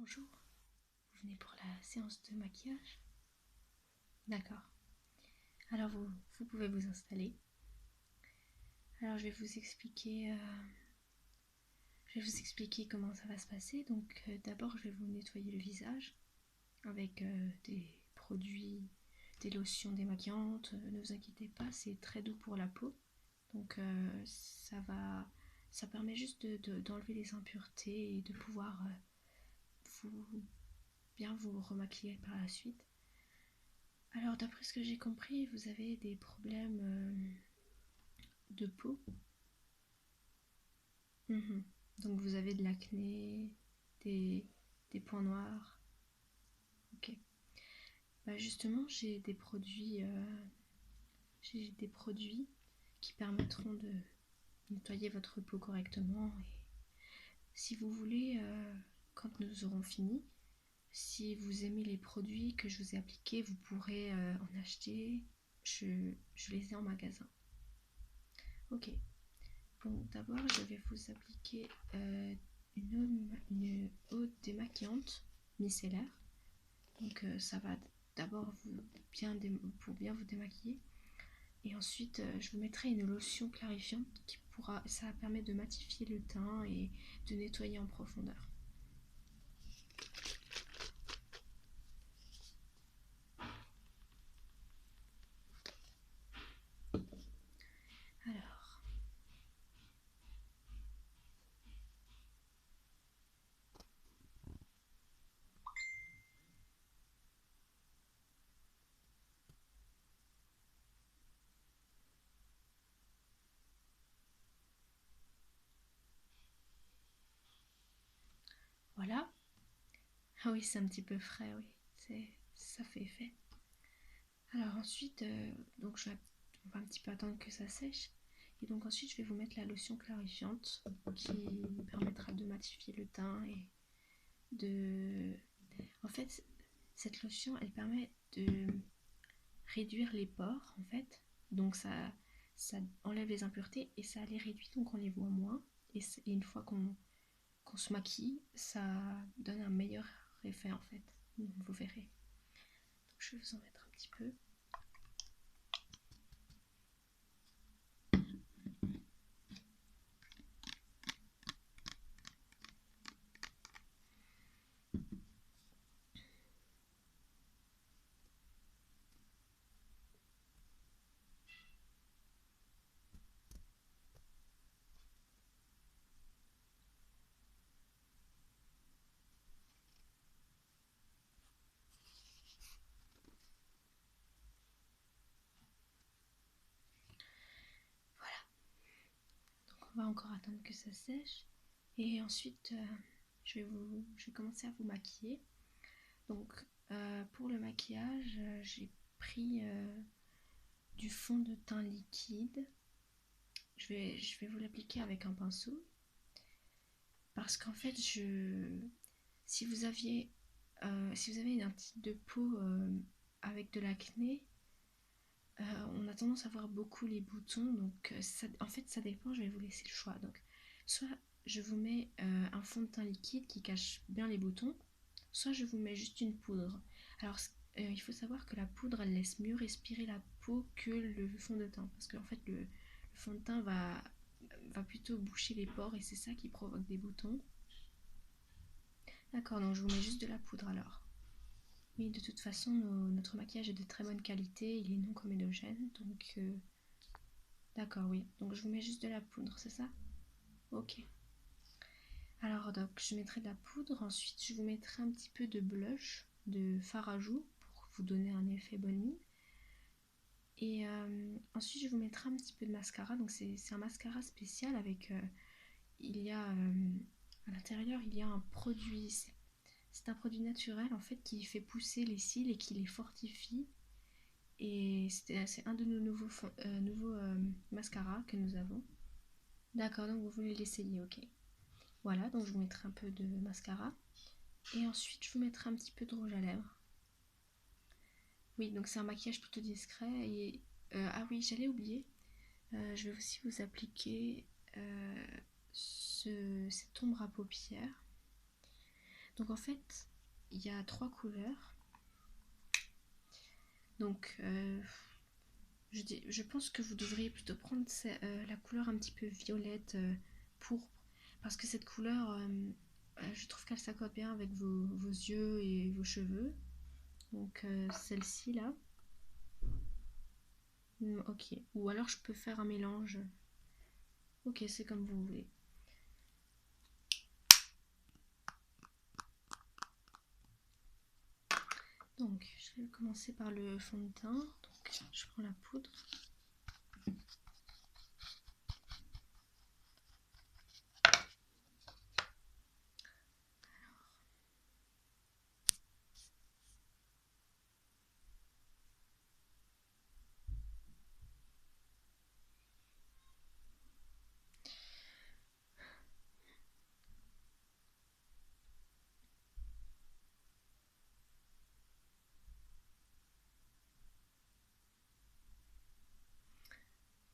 bonjour. Vous venez pour la séance de maquillage? D'accord. Alors vous pouvez vous installer. Alors je vais vous expliquer comment ça va se passer. Donc d'abord je vais vous nettoyer le visage avec des produits, des lotions démaquillantes. Ne vous inquiétez pas, c'est très doux pour la peau. Donc ça permet juste d'enlever les impuretés et de pouvoir bien vous remaquiller par la suite. Alors d'après ce que j'ai compris, vous avez des problèmes de peau. Donc vous avez de l'acné, des points noirs. Ok. Bah justement, j'ai des produits qui permettront de nettoyer votre peau correctement. Et si vous voulez, quand nous aurons fini, si vous aimez les produits que je vous ai appliqués, vous pourrez en acheter. Je les ai en magasin. Ok. Donc d'abord, je vais vous appliquer une eau démaquillante micellaire. Donc ça va d'abord pour bien vous démaquiller. Et ensuite, je vous mettrai une lotion clarifiante ça permet de matifier le teint et de nettoyer en profondeur. Alors, voilà. Ah oui, c'est un petit peu frais, oui. Ça fait effet. Alors ensuite, on va un petit peu attendre que ça sèche. Et donc ensuite, je vais vous mettre la lotion clarifiante qui permettra de matifier le teint et de... En fait, cette lotion, elle permet de réduire les pores, en fait. Donc ça enlève les impuretés et ça les réduit, donc on les voit moins. Et une fois qu'on se maquille, ça donne un meilleur effet, en fait. Vous verrez. Donc je vais vous en mettre un petit peu. On va encore attendre que ça sèche. Et ensuite, je vais commencer à vous maquiller. Donc, pour le maquillage, j'ai pris du fond de teint liquide. Je vais vous l'appliquer avec un pinceau. Parce qu'en fait, si vous avez un type de peau avec de l'acné, on a tendance à voir beaucoup les boutons, donc en fait ça dépend, je vais vous laisser le choix. Donc soit je vous mets un fond de teint liquide qui cache bien les boutons, soit je vous mets juste une poudre. Alors il faut savoir que la poudre elle laisse mieux respirer la peau que le fond de teint, parce qu'en fait le fond de teint va plutôt boucher les pores et c'est ça qui provoque des boutons. D'accord, donc je vous mets juste de la poudre alors. Oui, de toute façon, notre maquillage est de très bonne qualité, il est non comédogène, donc... D'accord, oui. Donc je vous mets juste de la poudre, c'est ça? Ok. Alors, donc, je mettrai de la poudre, ensuite je vous mettrai un petit peu de blush, de fard à joues, pour vous donner un effet bonne mine. Et ensuite je vous mettrai un petit peu de mascara, donc c'est un mascara spécial avec... il y a... à l'intérieur, il y a un produit... C'est un produit naturel en fait qui fait pousser les cils et qui les fortifie. Et c'est un de nos nouveaux mascaras que nous avons. D'accord, donc vous voulez l'essayer, ok. Voilà, donc je vous mettrai un peu de mascara. Et ensuite, je vous mettrai un petit peu de rouge à lèvres. Oui, donc c'est un maquillage plutôt discret. Et, ah oui, j'allais oublier. Je vais aussi vous appliquer cette ombre à paupières. Donc en fait, il y a 3 couleurs. Donc je pense que vous devriez plutôt prendre la couleur un petit peu violette, pourpre, parce que cette couleur, je trouve qu'elle s'accorde bien avec vos yeux et vos cheveux. Donc celle-ci là. Ok, ou alors je peux faire un mélange. Ok, c'est comme vous voulez. Donc je vais commencer par le fond de teint. Donc je prends la poudre.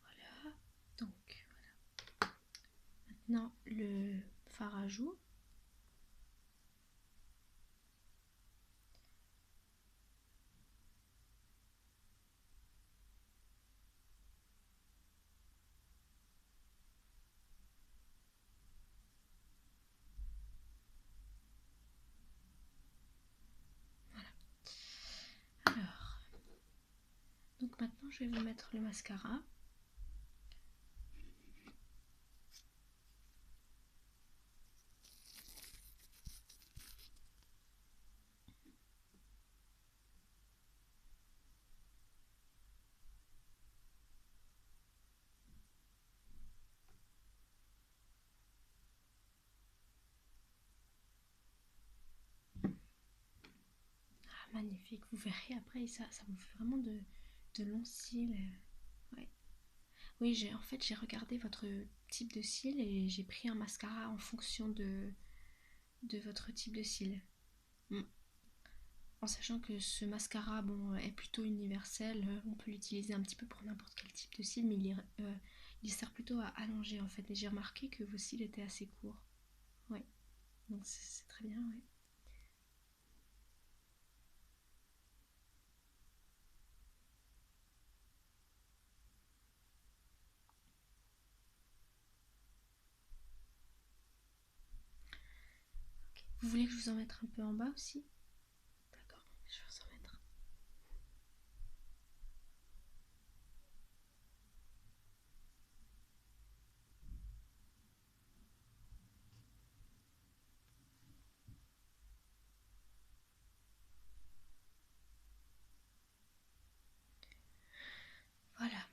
Voilà. Donc voilà. Maintenant le fard à joues. Alors, donc maintenant je vais vous mettre le mascara. Ah, magnifique, vous verrez après, ça vous fait vraiment de longs cils. Ouais. Oui, en fait j'ai regardé votre type de cils et j'ai pris un mascara en fonction de votre type de cils. Mm. En sachant que ce mascara bon, est plutôt universel, on peut l'utiliser un petit peu pour n'importe quel type de cils, mais il sert plutôt à allonger en fait. Et j'ai remarqué que vos cils étaient assez courts. Ouais, donc c'est très bien, ouais. Ok. Vous voulez que je vous en mette un peu en bas aussi? D'accord, je vais vous en mettre. Voilà.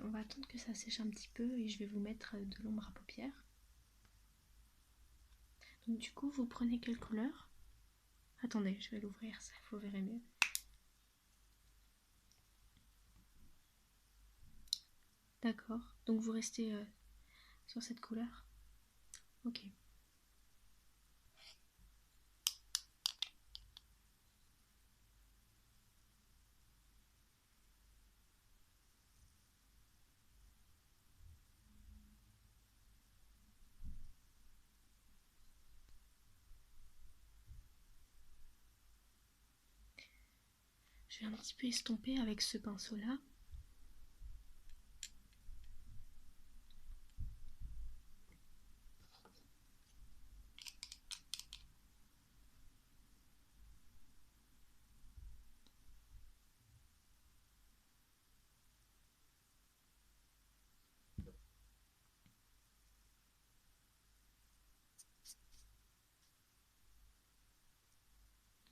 On va attendre que ça sèche un petit peu et je vais vous mettre de l'ombre à paupières. Donc du coup, vous prenez quelle couleur? Attendez, je vais l'ouvrir, ça vous verrez mieux. D'accord. Donc vous restez sur cette couleur? Ok. Je vais un petit peu estomper avec ce pinceau-là.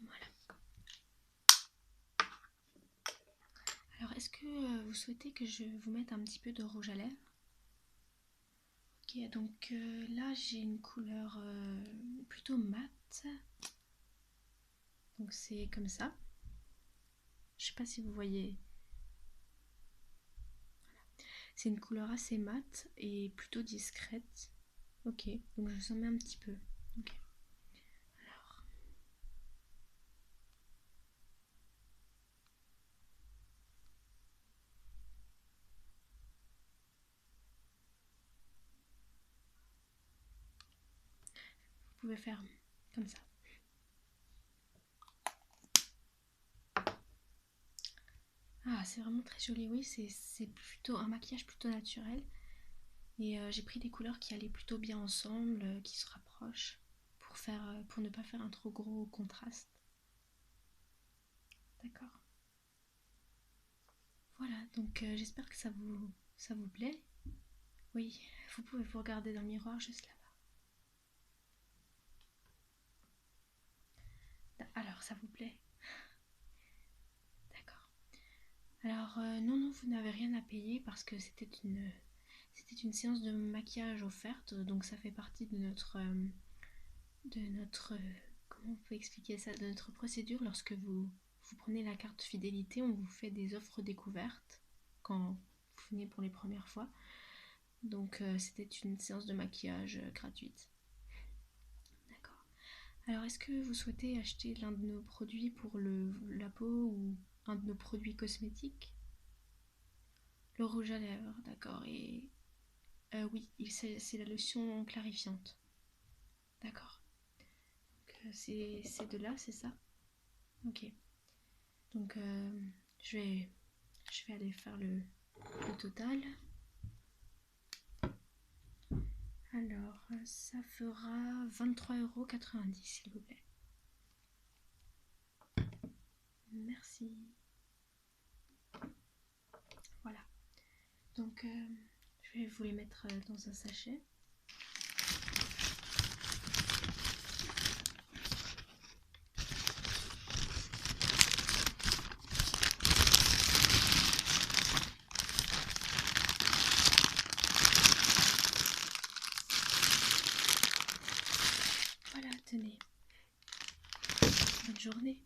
Voilà. Alors, est-ce que vous souhaitez que je vous mette un petit peu de rouge à lèvres? Ok, donc là j'ai une couleur plutôt mate. Donc c'est comme ça. Je sais pas si vous voyez. C'est une couleur assez mate et plutôt discrète. Ok, donc je vous en mets un petit peu. Ok. Alors, pouvez faire comme ça. Ah, c'est vraiment très joli, oui, c'est plutôt un maquillage plutôt naturel. Et j'ai pris des couleurs qui allaient plutôt bien ensemble, qui se rapprochent, pour ne pas faire un trop gros contraste. D'accord. Voilà, donc j'espère que ça vous plaît. Oui, vous pouvez vous regarder dans le miroir juste là-bas. Alors, ça vous plaît? D'accord. Alors, non, non, vous n'avez rien à payer parce que c'était une séance de maquillage offerte, donc ça fait partie de notre, comment on peut expliquer ça, de notre procédure. Lorsque vous prenez la carte fidélité, on vous fait des offres découvertes quand vous venez pour les premières fois. Donc c'était une séance de maquillage gratuite. D'accord. Alors est-ce que vous souhaitez acheter l'un de nos produits pour la peau ou un de nos produits cosmétiques? Le rouge à lèvres, d'accord. Et oui, c'est la lotion clarifiante. D'accord. C'est de là, c'est ça? Ok. Donc je vais aller faire le total. Alors ça fera 23,90 € s'il vous plaît. Merci. Voilà. Donc je vais vous les mettre dans un sachet. Voilà, tenez. Bonne journée.